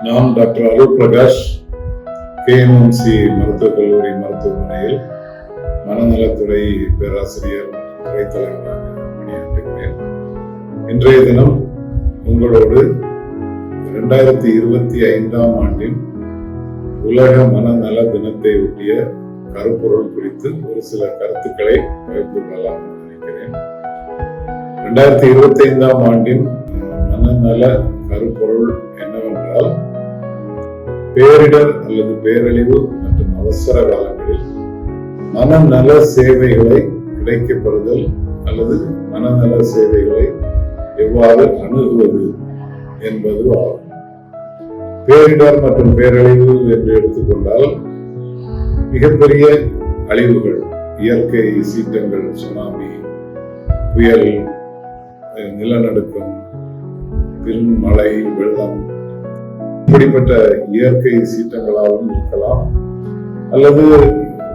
நான் டாக்டர் அருள் பிரகாஷ், KMMC மருத்துவக் கல்லூரி மருத்துவமனையில் மனநலத்துறை பேராசிரியர் துறை தலைவராக பணியாற்றுகிறேன். இன்றைய தினம் உங்களோடு 2025 ஆண்டின் உலக மனநல தினத்தை ஒட்டிய கருப்பொருள் குறித்து ஒரு சில கருத்துக்களை பகிர்ந்து கொள்ளலாம் நினைக்கிறேன். 2025 ஆண்டின் மனநல கருப்பொருள் என்னவென்றால், பேரிடர் அல்லது பேரழிவு மற்றும் அவசர காலங்களில் மனநல சேவைகளை கிடைக்கப்பெறுதல் அல்லது மனநல சேவைகளை எவ்வாறு அணுகுவது என்பது ஆகும். பேரிடர் மற்றும் பேரழிவு என்று எடுத்துக்கொண்டால், மிகப்பெரிய அழிவுகள், இயற்கை சீற்றங்கள், சுனாமி, புயல், நிலநடுக்கம், பெரும் மழை, வெள்ளம், இப்படிப்பட்ட இயற்கை சீற்றங்களாலும் இருக்கலாம், அல்லது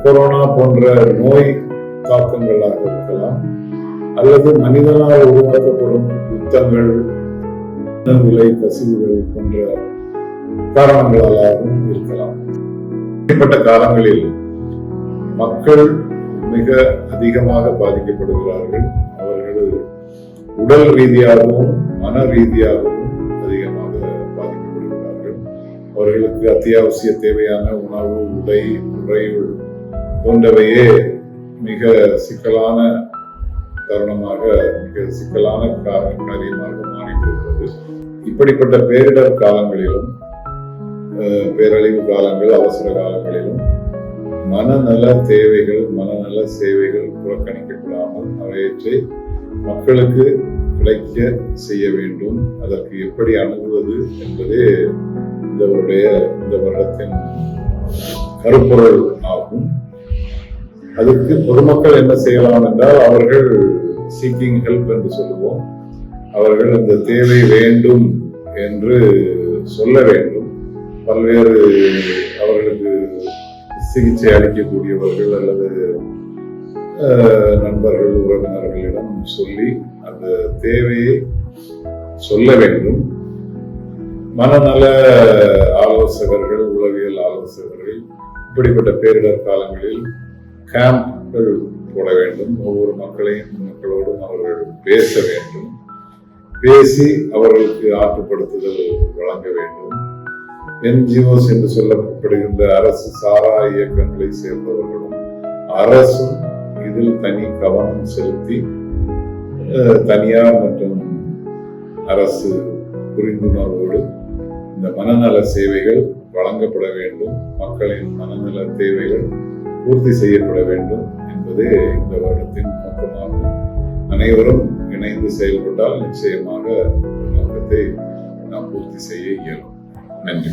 கொரோனா போன்ற நோய் தாக்கங்களாக இருக்கலாம், அல்லது மனிதனால் உருவாக்கப்படும் யுத்தங்கள், விலை கசிவுகள் போன்ற காரணங்களாகவும் இருக்கலாம். இப்படிப்பட்ட காலங்களில் மக்கள் மிக அதிகமாக பாதிக்கப்படுகிறார்கள். அவர்கள் உடல் ரீதியாகவும் மன ரீதியாகவும் அதிகமாக பாதிக்கப்படுகிறார்கள். அவர்களுக்கு அத்தியாவசிய தேவையான உணவு, உடை, உறையுள் போன்றவையே மிக சிக்கலான தருணமாக, மிக சிக்கலான காரியமாக மாறிவிடுகிறது. இப்படிப்பட்ட பேரிடர் காலங்களிலும் பேரழிவு காலங்கள், அவசர காலங்களிலும் மனநல தேவைகள், மனநல சேவைகள் புறக்கணிக்கப்படாமல் அவற்றை மக்களுக்கு கிடைக்க செய்ய வேண்டும். அதற்கு எப்படி அணுகுவது என்பதே இந்த வருடத்தின் கருப்பொருள் ஆகும். அதற்கு பொதுமக்கள் என்ன செய்யலாம் என்றால், அவர்கள் சீக்கிங் ஹெல்ப் என்று சொல்லுவோம். அவர்கள் இந்த தேவை வேண்டும் என்று சொல்ல வேண்டும். பல்வேறு அவர்களுக்கு சிகிச்சை அளிக்கக்கூடியவர்கள் அல்லது நண்பர்கள், உறவினர்களிடம் சொல்லி அந்த தேவையை சொல்ல வேண்டும். மனநல ஆலோசகர்கள், உளவியல் ஆலோசகர்கள் இப்படிப்பட்ட பேரிடர் காலங்களில் கேம்ப்கள் போட வேண்டும். ஒவ்வொரு மக்களோடும் அவர்கள் பேச வேண்டும். பேசி அவர்களுக்கு ஆற்றுப்படுத்துதல் வழங்க வேண்டும். NGOs என்று சொல்லப்படுகின்ற அரசு சாரா இயக்கங்களை சேர்ந்தவர்களும் அரசும் இதில் தனி கவனம் செலுத்தி தனியார் மற்றும் அரசு புரிந்துணர்வோடு இந்த மனநல சேவைகள் வழங்கப்பட வேண்டும். மக்களின் மனநல தேவைகள் பூர்த்தி செய்யப்பட வேண்டும் என்பதே இந்த வருடத்தின் நோக்கமாகும். அனைவரும் இணைந்து செயல்பட்டால் நிச்சயமாக நோக்கத்தை நாம் பூர்த்தி செய்ய இயலும். நன்றி.